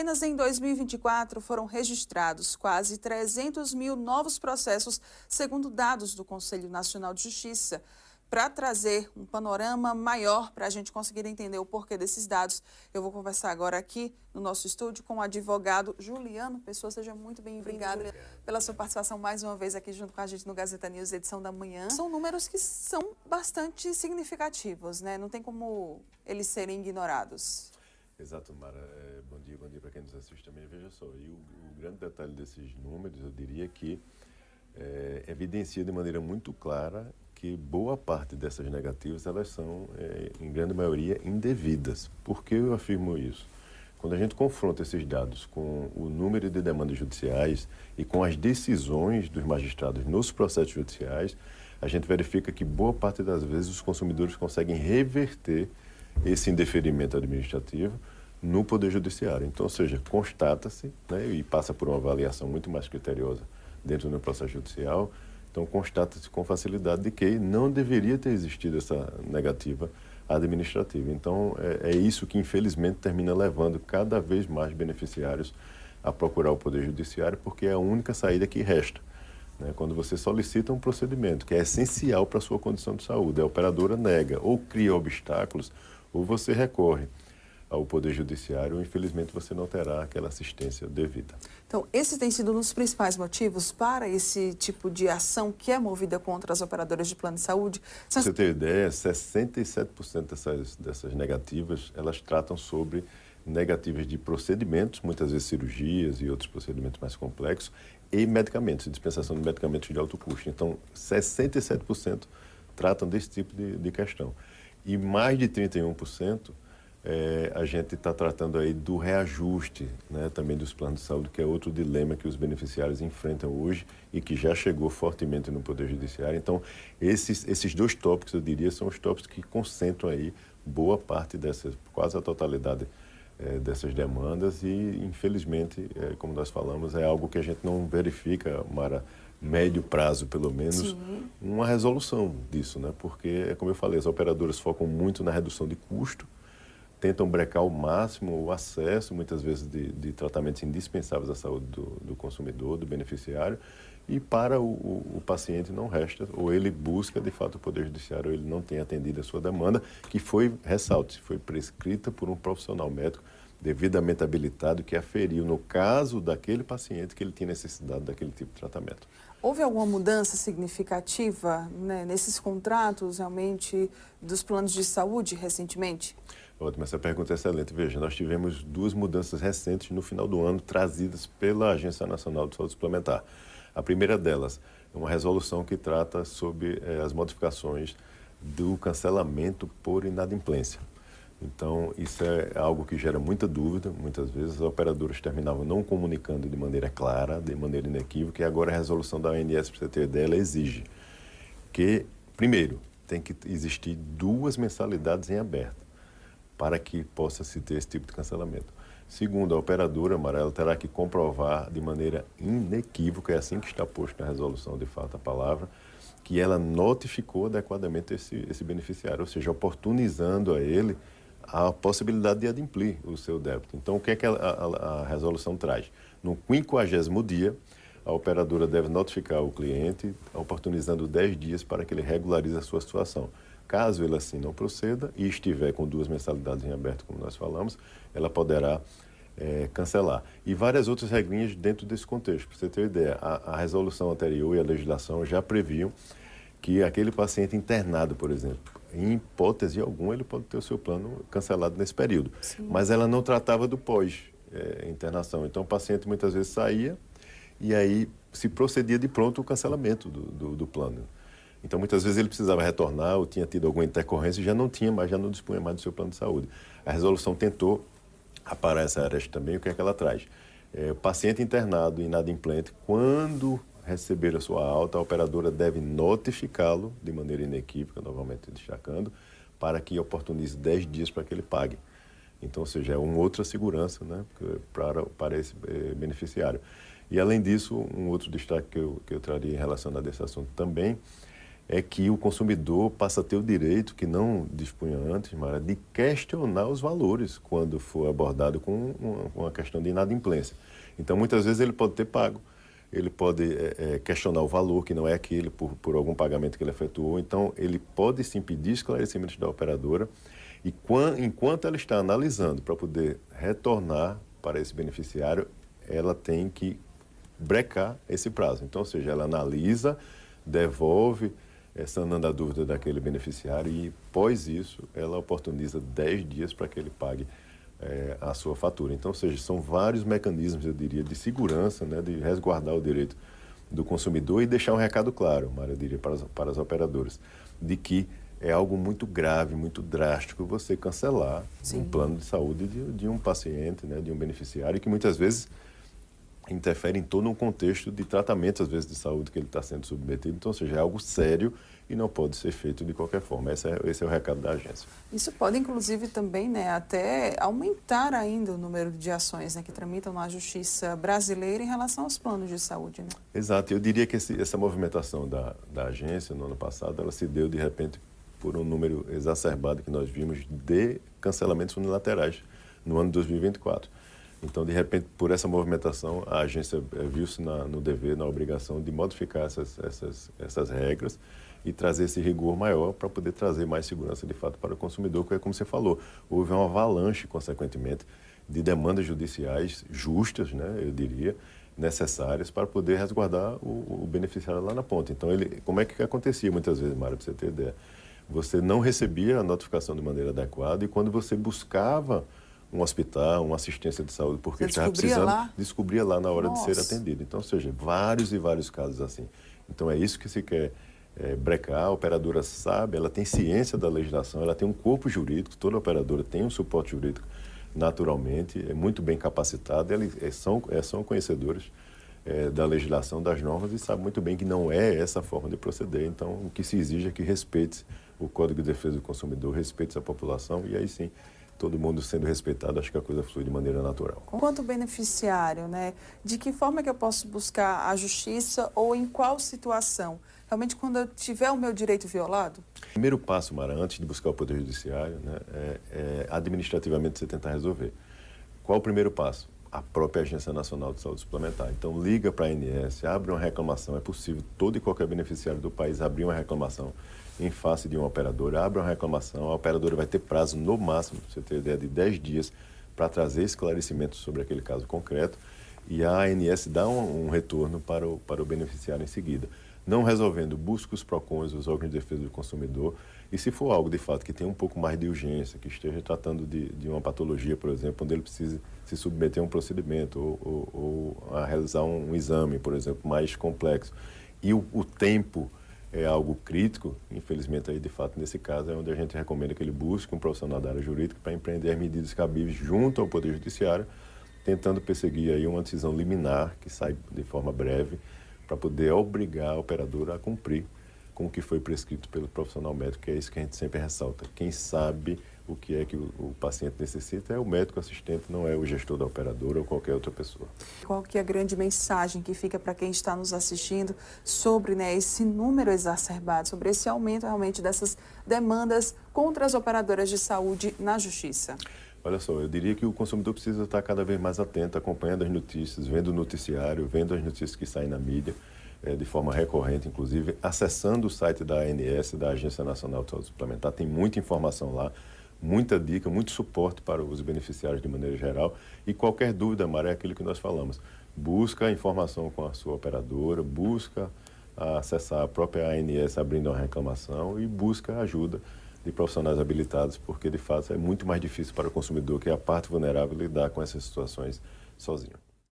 Apenas em 2024 foram registrados quase 300 mil novos processos, segundo dados do Conselho Nacional de Justiça. Para trazer um panorama maior para a gente conseguir entender o porquê desses dados, eu vou conversar agora aqui no nosso estúdio com o advogado Juliano Pessoa. Seja muito bem-vindo. Obrigada pela sua participação mais uma vez aqui junto com a gente no Gazeta News, edição da manhã. São números que são bastante significativos, né? Não tem como eles serem ignorados. Exato, Mara. Bom dia para quem nos assiste também. Veja só, e o grande detalhe desses números, eu diria que evidencia de maneira muito clara que boa parte dessas negativas, elas são, em grande maioria, indevidas. Por que eu afirmo isso? Quando a gente confronta esses dados com o número de demandas judiciais e com as decisões dos magistrados nos processos judiciais, a gente verifica que boa parte das vezes os consumidores conseguem reverter esse indeferimento administrativo no Poder Judiciário. Então, ou seja, constata-se, né, e passa por uma avaliação muito mais criteriosa dentro do processo judicial, então constata-se com facilidade de que não deveria ter existido essa negativa administrativa. Então, é isso que, infelizmente, termina levando cada vez mais beneficiários a procurar o Poder Judiciário, porque é a única saída que resta. Quando você solicita um procedimento que é essencial para a sua condição de saúde, a operadora nega ou cria obstáculos, ou você recorre ao Poder Judiciário, infelizmente você não terá aquela assistência devida. Então, esse tem sido um dos principais motivos para esse tipo de ação que é movida contra as operadoras de plano de saúde? Para você ter ideia, 67% dessas negativas, elas tratam sobre negativas de procedimentos, muitas vezes cirurgias e outros procedimentos mais complexos, e medicamentos, dispensação de medicamentos de alto custo. Então, 67% tratam desse tipo de questão. E mais de 31%, a gente está tratando aí do reajuste, né, também dos planos de saúde, que é outro dilema que os beneficiários enfrentam hoje e que já chegou fortemente no Poder Judiciário. Então, esses dois tópicos, eu diria, são os tópicos que concentram aí boa parte dessas, quase a totalidade dessas demandas e, infelizmente, como nós falamos, é algo que a gente não verifica, Mara, médio prazo, pelo menos, sim, uma resolução disso, né? Porque, como eu falei, as operadoras focam muito na redução de custo, tentam brecar ao máximo o acesso, muitas vezes, de tratamentos indispensáveis à saúde do consumidor, do beneficiário, e para o paciente não resta, ou ele busca, de fato, o Poder Judiciário, ou ele não tem atendido a sua demanda, que foi, ressalte, foi prescrita por um profissional médico devidamente habilitado, que aferiu, no caso daquele paciente, que ele tinha necessidade daquele tipo de tratamento. Houve alguma mudança significativa, né, nesses contratos, realmente, dos planos de saúde recentemente? Ótimo, essa pergunta é excelente. Veja, nós tivemos duas mudanças recentes no final do ano, trazidas pela Agência Nacional de Saúde Suplementar. A primeira delas é uma resolução que trata sobre as modificações do cancelamento por inadimplência. Então, isso é algo que gera muita dúvida. Muitas vezes as operadoras terminavam não comunicando de maneira clara, de maneira inequívoca, e agora a resolução da ANS, para você ter ideia, ela exige que, primeiro, tem que existir 2 mensalidades em aberto para que possa se ter esse tipo de cancelamento. Segundo, a operadora, Amarela, terá que comprovar de maneira inequívoca, é assim que está posto na resolução, de fato, a palavra, que ela notificou adequadamente esse beneficiário, ou seja, oportunizando a ele a possibilidade de adimplir o seu débito. Então, o que é que a resolução traz? No 50º dia, a operadora deve notificar o cliente, oportunizando 10 dias para que ele regularize a sua situação. Caso ele assim não proceda e estiver com 2 mensalidades em aberto, como nós falamos, ela poderá cancelar. E várias outras regrinhas dentro desse contexto. Para você ter uma ideia, a resolução anterior e a legislação já previam que aquele paciente internado, por exemplo, em hipótese alguma, ele pode ter o seu plano cancelado nesse período. Sim. Mas ela não tratava do pós-internação. Então, o paciente muitas vezes saía e aí se procedia de pronto o cancelamento do plano. Então, muitas vezes ele precisava retornar ou tinha tido alguma intercorrência e já não tinha mais, já não dispunha mais do seu plano de saúde. A resolução tentou aparar essa aresta também. O que é que ela traz? O paciente internado e inadimplente, quando receber a sua alta, a operadora deve notificá-lo de maneira inequívoca, novamente destacando, para que oportunize 10 dias para que ele pague. Então, ou seja, é uma outra segurança, né, para esse beneficiário. E, além disso, um outro destaque que eu traria em relação a esse assunto também é que o consumidor passa a ter o direito, que não dispunha antes, Mara, de questionar os valores quando for abordado com uma questão de inadimplência. Então, muitas vezes ele pode ter pago, ele pode questionar o valor, que não é aquele, por algum pagamento que ele efetuou. Então, ele pode sim pedir esclarecimentos da operadora e enquanto ela está analisando para poder retornar para esse beneficiário, ela tem que brecar esse prazo. Então, ou seja, ela analisa, devolve, sanando a dúvida daquele beneficiário e, após isso, ela oportuniza 10 dias para que ele pague a sua fatura. Então, ou seja, são vários mecanismos, eu diria, de segurança, né, de resguardar o direito do consumidor e deixar um recado claro, Mário, eu diria, para as operadoras, de que é algo muito grave, muito drástico você cancelar um plano de saúde de um paciente, né, de um beneficiário, que muitas vezes interfere em todo um contexto de tratamento, às vezes, de saúde que ele está sendo submetido. Então, ou seja, é algo sério e não pode ser feito de qualquer forma. Esse é o recado da agência. Isso pode, inclusive, também, né, até aumentar ainda o número de ações, né, que tramitam na Justiça brasileira em relação aos planos de saúde, né? Exato. Eu diria que essa movimentação da agência, no ano passado, ela se deu, de repente, por um número exacerbado que nós vimos de cancelamentos unilaterais no ano de 2024. Então, de repente, por essa movimentação, a agência viu-se no dever, na obrigação de modificar essas regras e trazer esse rigor maior para poder trazer mais segurança, de fato, para o consumidor, porque, como você falou, houve uma avalanche, consequentemente, de demandas judiciais justas, né, eu diria, necessárias para poder resguardar o beneficiário lá na ponta. Então, como é que acontecia muitas vezes, Mário, para você ter ideia? Você não recebia a notificação de maneira adequada e quando você buscava um hospital, uma assistência de saúde, porque estava precisando, descobria lá na hora de ser atendido. Então, ou seja, vários e vários casos assim. Então, é isso que se quer brecar. A operadora sabe, ela tem ciência da legislação, ela tem um corpo jurídico, toda operadora tem um suporte jurídico naturalmente, é muito bem capacitada, eles são conhecedores da legislação, das normas e sabe muito bem que não é essa forma de proceder. Então, o que se exige é que respeite o Código de Defesa do Consumidor, respeite a população e aí sim, todo mundo sendo respeitado, acho que a coisa flui de maneira natural. Quanto beneficiário, né? De que forma que eu posso buscar a justiça ou em qual situação? Realmente quando eu tiver o meu direito violado? Primeiro passo, Mara, antes de buscar o Poder Judiciário, né, administrativamente você tentar resolver. Qual o primeiro passo? A própria Agência Nacional de Saúde Suplementar. Então, liga para a ANS, abre uma reclamação. É possível todo e qualquer beneficiário do país abrir uma reclamação em face de uma operadora. Abre uma reclamação, a operadora vai ter prazo, no máximo, para você ter ideia, de 10 dias para trazer esclarecimentos sobre aquele caso concreto e a ANS dá um retorno para o beneficiário em seguida. Não resolvendo, busca os PROCONs, os órgãos de defesa do consumidor, e se for algo de fato que tem um pouco mais de urgência, que esteja tratando de uma patologia, por exemplo, onde ele precise se submeter a um procedimento ou a realizar um exame, por exemplo, mais complexo, e o tempo é algo crítico, infelizmente aí de fato nesse caso é onde a gente recomenda que ele busque um profissional da área jurídica para empreender medidas cabíveis junto ao Poder Judiciário, tentando perseguir aí uma decisão liminar que sai de forma breve, para poder obrigar a operadora a cumprir com o que foi prescrito pelo profissional médico, que é isso que a gente sempre ressalta. Quem sabe o que é que o paciente necessita é o médico assistente, não é o gestor da operadora ou qualquer outra pessoa. Qual que é a grande mensagem que fica para quem está nos assistindo sobre, né, esse número exacerbado, sobre esse aumento realmente dessas demandas contra as operadoras de saúde na Justiça? Olha só, eu diria que o consumidor precisa estar cada vez mais atento, acompanhando as notícias, vendo o noticiário, vendo as notícias que saem na mídia, de forma recorrente, inclusive, acessando o site da ANS, da Agência Nacional de Saúde Suplementar. Tem muita informação lá, muita dica, muito suporte para os beneficiários de maneira geral. E qualquer dúvida, Mara, é aquilo que nós falamos. Busca a informação com a sua operadora, busca acessar a própria ANS abrindo uma reclamação e busca ajuda de profissionais habilitados, porque de fato é muito mais difícil para o consumidor, que é a parte vulnerável, lidar com essas situações sozinho.